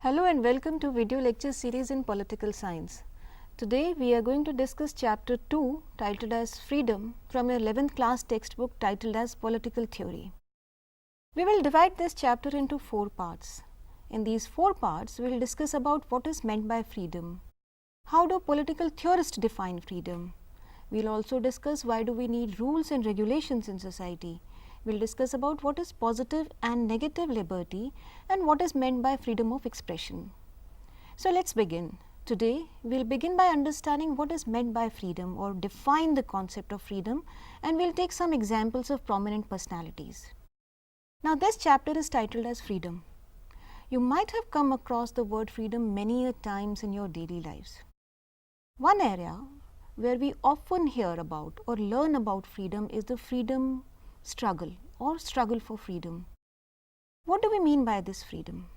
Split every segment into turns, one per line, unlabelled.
Hello and welcome to video lecture series in political science. Today we are going to discuss chapter 2 titled as Freedom from your 11th class textbook titled as Political Theory. We will divide this chapter into 4 parts. In these 4 parts we will discuss about what is meant by freedom. How do political theorists define freedom? We will also discuss why do we need rules and regulations in society. We will discuss about what is positive and negative liberty and what is meant by freedom of expression. So let's begin. Today we will begin by understanding what is meant by freedom or define the concept of freedom, and we will take some examples of prominent personalities. Now this chapter is titled as Freedom. You might have come across the word freedom many times in your daily lives. One area where we often hear about or learn about freedom is the freedom struggle or struggle for freedom. What do we mean by this freedom?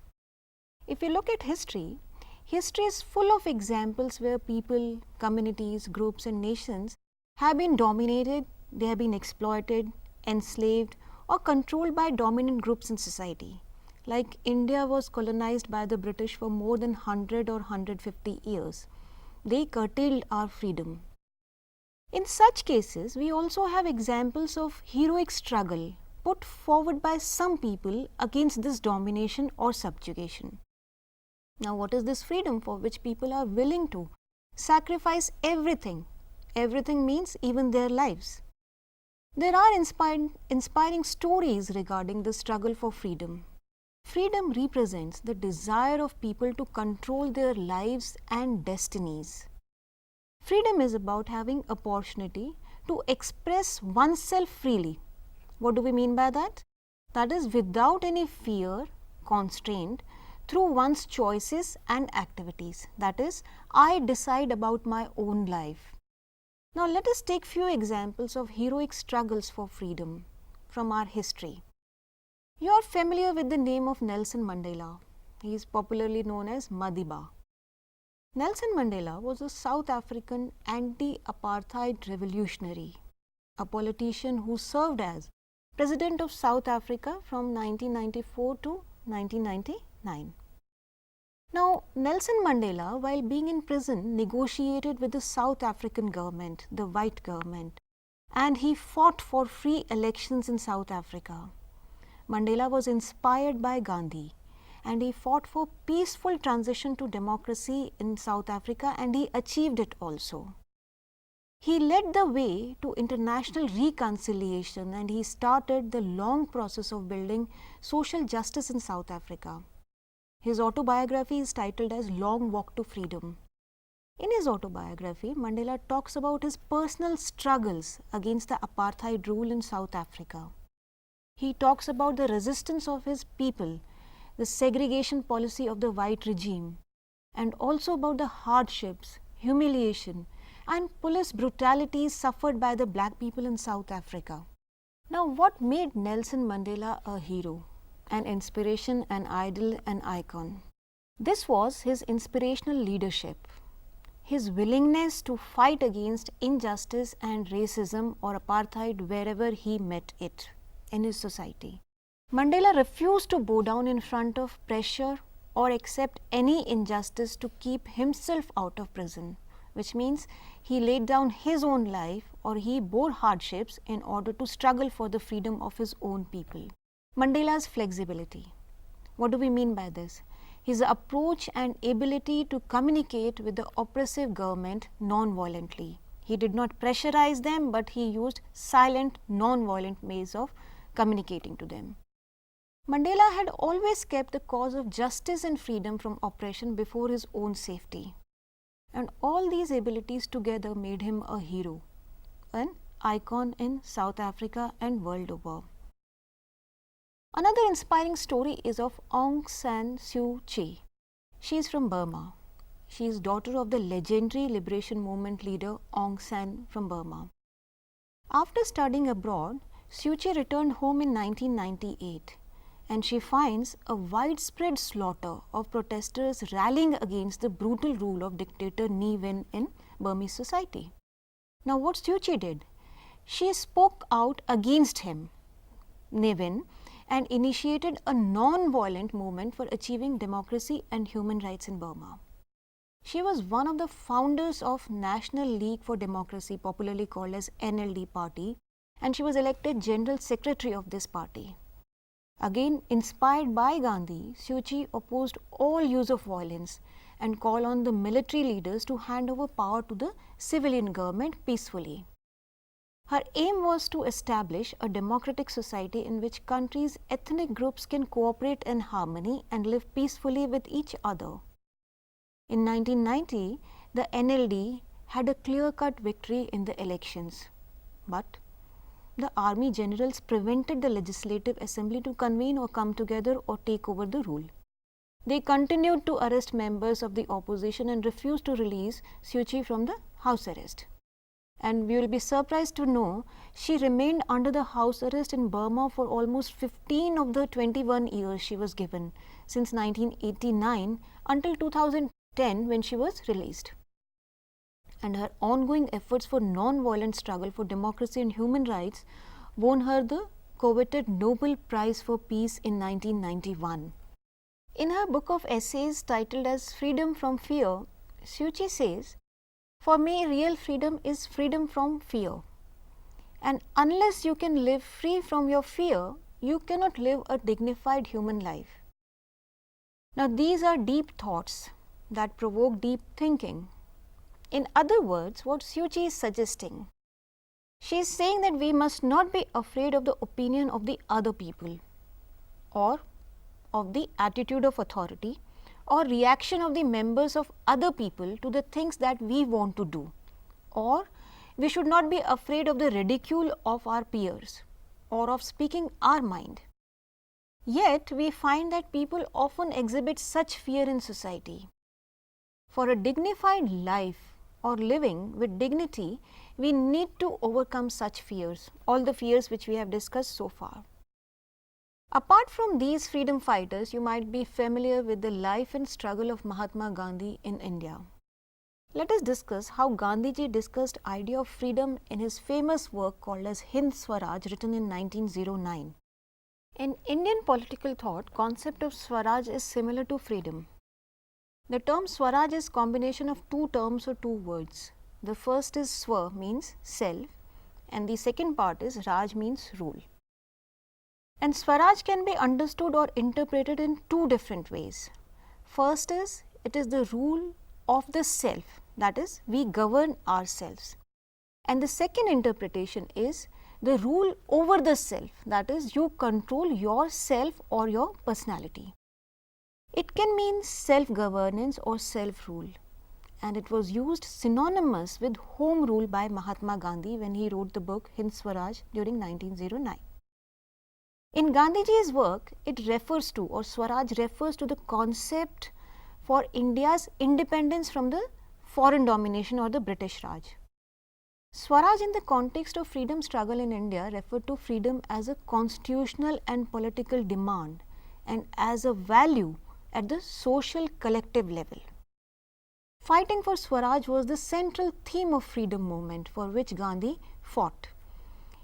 If we look at history, history is full of examples where people, communities, groups and nations have been dominated, they have been exploited, enslaved or controlled by dominant groups in society. Like India was colonized by the British for more than 100 or 150 years. They curtailed our freedom. In such cases, we also have examples of heroic struggle put forward by some people against this domination or subjugation. Now, what is this freedom for which people are willing to sacrifice everything? Everything means even their lives. There are inspiring stories regarding the struggle for freedom. Freedom represents the desire of people to control their lives and destinies. Freedom is about having opportunity to express oneself freely. What do we mean by that? That is without any fear, constraint, through one's choices and activities. That is, I decide about my own life. Now let us take few examples of heroic struggles for freedom from our history. You are familiar with the name of Nelson Mandela. He is popularly known as Madiba. Nelson Mandela was a South African anti-apartheid revolutionary, a politician who served as President of South Africa from 1994 to 1999. Now, Nelson Mandela, while being in prison, negotiated with the South African government, the white government, and he fought for free elections in South Africa. Mandela was inspired by Gandhi, and he fought for peaceful transition to democracy in South Africa, and he achieved it also. He led the way to international reconciliation, and he started the long process of building social justice in South Africa. His autobiography is titled as Long Walk to Freedom. In his autobiography, Mandela talks about his personal struggles against the apartheid rule in South Africa. He talks about the resistance of his people, the segregation policy of the white regime, and also about the hardships, humiliation and police brutality suffered by the black people in South Africa. Now, what made Nelson Mandela a hero, an inspiration, an idol, an icon? This was his inspirational leadership, his willingness to fight against injustice and racism or apartheid wherever he met it in his society. Mandela refused to bow down in front of pressure or accept any injustice to keep himself out of prison, which means he laid down his own life or he bore hardships in order to struggle for the freedom of his own people. Mandela's flexibility. What do we mean by this? His approach and ability to communicate with the oppressive government non-violently. He did not pressurize them, but he used silent, non-violent ways of communicating to them. Mandela had always kept the cause of justice and freedom from oppression before his own safety. And all these abilities together made him a hero, an icon in South Africa and world over. Another inspiring story is of Aung San Suu Kyi. She is from Burma. She is daughter of the legendary liberation movement leader Aung San from Burma. After studying abroad, Suu Kyi returned home in 1998. And she finds a widespread slaughter of protesters rallying against the brutal rule of dictator Ne Win in Burmese society. Now what Suu Kyi did? She spoke out against him, Nevin, and initiated a non-violent movement for achieving democracy and human rights in Burma. She was one of the founders of National League for Democracy, popularly called as NLD party, and she was elected General Secretary of this party. Again, inspired by Gandhi, Suu Kyi opposed all use of violence and called on the military leaders to hand over power to the civilian government peacefully. Her aim was to establish a democratic society in which countries' ethnic groups can cooperate in harmony and live peacefully with each other. In 1990, the NLD had a clear-cut victory in the elections, but the army generals prevented the Legislative Assembly to convene or come together or take over the rule. They continued to arrest members of the opposition and refused to release Suu Kyi from the house arrest. And we will be surprised to know she remained under the house arrest in Burma for almost 15 of the 21 years she was given, since 1989 until 2010 when she was released. And her ongoing efforts for non-violent struggle for democracy and human rights won her the coveted Nobel Prize for Peace in 1991. In her book of essays titled as Freedom from Fear, Suu Kyi says, "For me, real freedom is freedom from fear. And unless you can live free from your fear, you cannot live a dignified human life." Now, these are deep thoughts that provoke deep thinking. In other words, what Suu Kyi is suggesting, she is saying that we must not be afraid of the opinion of the other people, or of the attitude of authority, or reaction of the members of other people to the things that we want to do, or we should not be afraid of the ridicule of our peers or of speaking our mind. Yet we find that people often exhibit such fear in society. For a dignified life or living with dignity, we need to overcome such fears, all the fears which we have discussed so far. Apart from these freedom fighters, you might be familiar with the life and struggle of Mahatma Gandhi in India. Let us discuss how Gandhiji discussed idea of freedom in his famous work called as Hind Swaraj, written in 1909. In Indian political thought, concept of Swaraj is similar to freedom. The term Swaraj is combination of two terms or two words. The first is Swa, means self, and the second part is Raj, means rule. And Swaraj can be understood or interpreted in two different ways. First is, it is the rule of the self, that is, we govern ourselves. And the second interpretation is the rule over the self, that is, you control yourself or your personality. It can mean self-governance or self-rule, and it was used synonymous with home rule by Mahatma Gandhi when he wrote the book Hind Swaraj during 1909. In Gandhiji's work, it refers to, or Swaraj refers to, the concept for India's independence from the foreign domination or the British Raj. Swaraj in the context of freedom struggle in India referred to freedom as a constitutional and political demand and as a value at the social collective level. Fighting for Swaraj was the central theme of freedom movement for which Gandhi fought.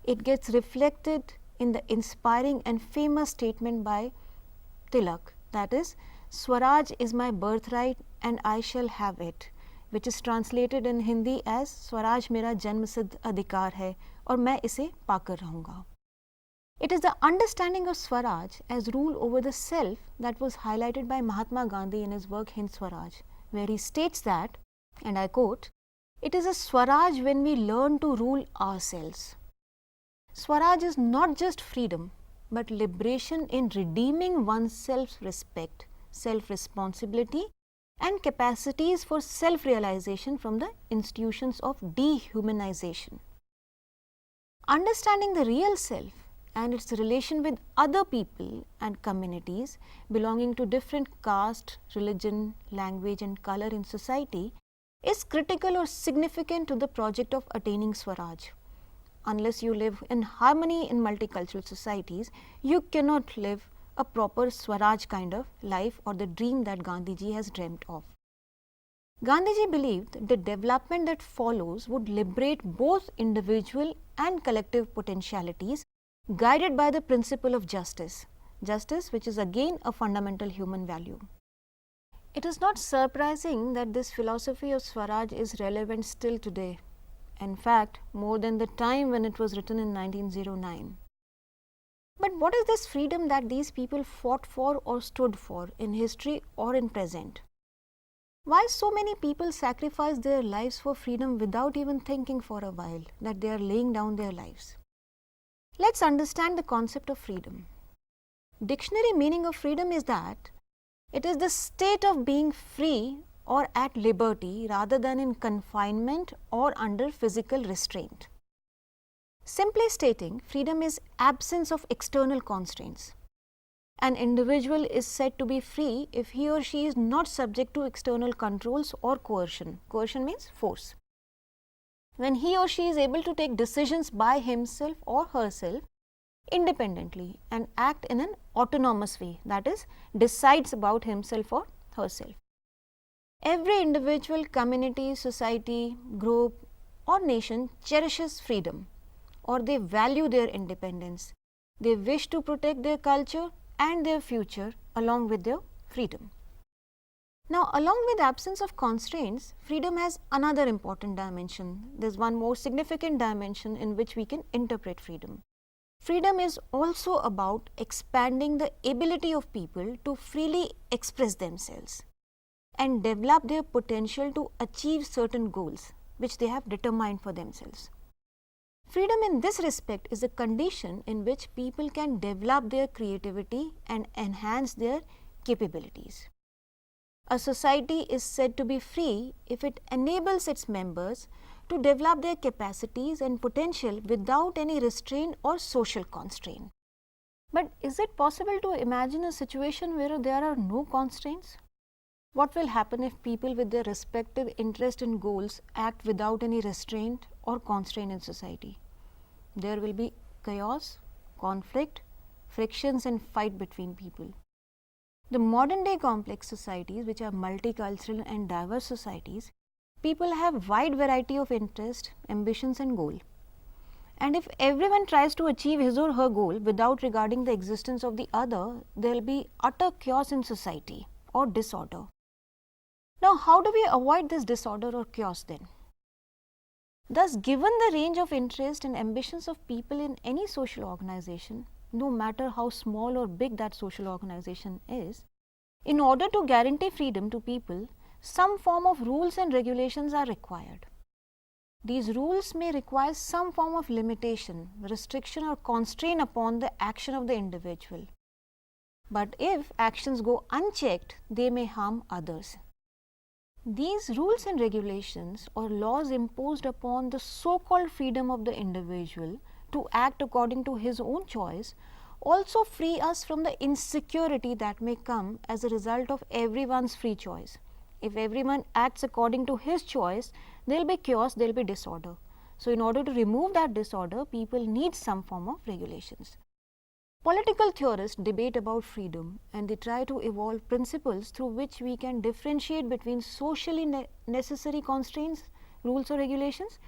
It gets reflected in the inspiring and famous statement by Tilak, that is, Swaraj is my birthright and I shall have it, which is translated in Hindi as Swaraj mera janmasiddh adhikar hai aur main ise paakar rahunga. It is the understanding of Swaraj as rule over the self that was highlighted by Mahatma Gandhi in his work Hind Swaraj, where he states that, and I quote, "It is a Swaraj when we learn to rule ourselves." Swaraj is not just freedom, but liberation in redeeming one's self-respect, self-responsibility, and capacities for self-realization from the institutions of dehumanization. Understanding the real self and its relation with other people and communities belonging to different caste, religion, language, and color in society is critical or significant to the project of attaining Swaraj. Unless you live in harmony in multicultural societies, you cannot live a proper Swaraj kind of life or the dream that Gandhiji has dreamt of. Gandhiji believed the development that follows would liberate both individual and collective potentialities guided by the principle of justice, justice which is again a fundamental human value. It is not surprising that this philosophy of Swaraj is relevant still today, in fact more than the time when it was written in 1909. But what is this freedom that these people fought for or stood for in history or in present? Why so many people sacrifice their lives for freedom without even thinking for a while that they are laying down their lives? Let's understand the concept of freedom. Dictionary meaning of freedom is that it is the state of being free or at liberty rather than in confinement or under physical restraint. Simply stating, freedom is absence of external constraints. An individual is said to be free if he or she is not subject to external controls or coercion. Coercion means force. When he or she is able to take decisions by himself or herself independently and act in an autonomous way, that is, decides about himself or herself. Every individual, community, society, group or nation cherishes freedom, or they value their independence. They wish to protect their culture and their future along with their freedom. Now, along with absence of constraints, freedom has another important dimension. There is one more significant dimension in which we can interpret freedom. Freedom is also about expanding the ability of people to freely express themselves and develop their potential to achieve certain goals which they have determined for themselves. Freedom in this respect is a condition in which people can develop their creativity and enhance their capabilities. A society is said to be free if it enables its members to develop their capacities and potential without any restraint or social constraint. But is it possible to imagine a situation where there are no constraints? What will happen if people with their respective interest and goals act without any restraint or constraint in society? There will be chaos, conflict, frictions and fight between people. The modern day complex societies, which are multicultural and diverse societies, people have wide variety of interest, ambitions and goal. And if everyone tries to achieve his or her goal without regarding the existence of the other, there will be utter chaos in society or disorder. Now, how do we avoid this disorder or chaos then? Thus, given the range of interest and ambitions of people in any social organization, no matter how small or big that social organization is, in order to guarantee freedom to people, some form of rules and regulations are required. These rules may require some form of limitation, restriction or constraint upon the action of the individual. But if actions go unchecked, they may harm others. These rules and regulations or laws imposed upon the so-called freedom of the individual to act according to his own choice also free us from the insecurity that may come as a result of everyone's free choice. If everyone acts according to his choice, there will be chaos, there will be disorder. So, in order to remove that disorder, people need some form of regulations. Political theorists debate about freedom and they try to evolve principles through which we can differentiate between socially necessary constraints, rules or regulations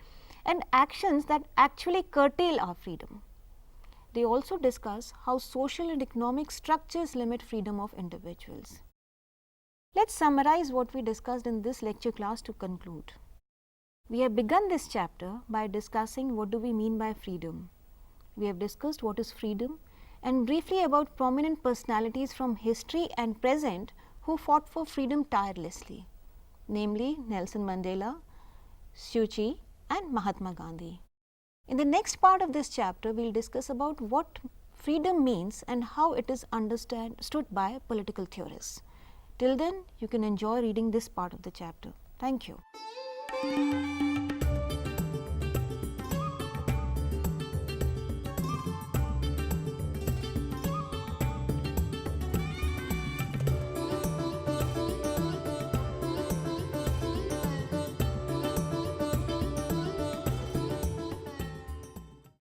and actions that actually curtail our freedom. They also discuss how social and economic structures limit freedom of individuals. Let's summarize what we discussed in this lecture class to conclude. We have begun this chapter by discussing what do we mean by freedom. We have discussed what is freedom and briefly about prominent personalities from history and present who fought for freedom tirelessly, namely Nelson Mandela, Suu Kyi and Mahatma Gandhi. In the next part of this chapter, we will discuss about what freedom means and how it is understood by political theorists. Till then, you can enjoy reading this part of the chapter. Thank you.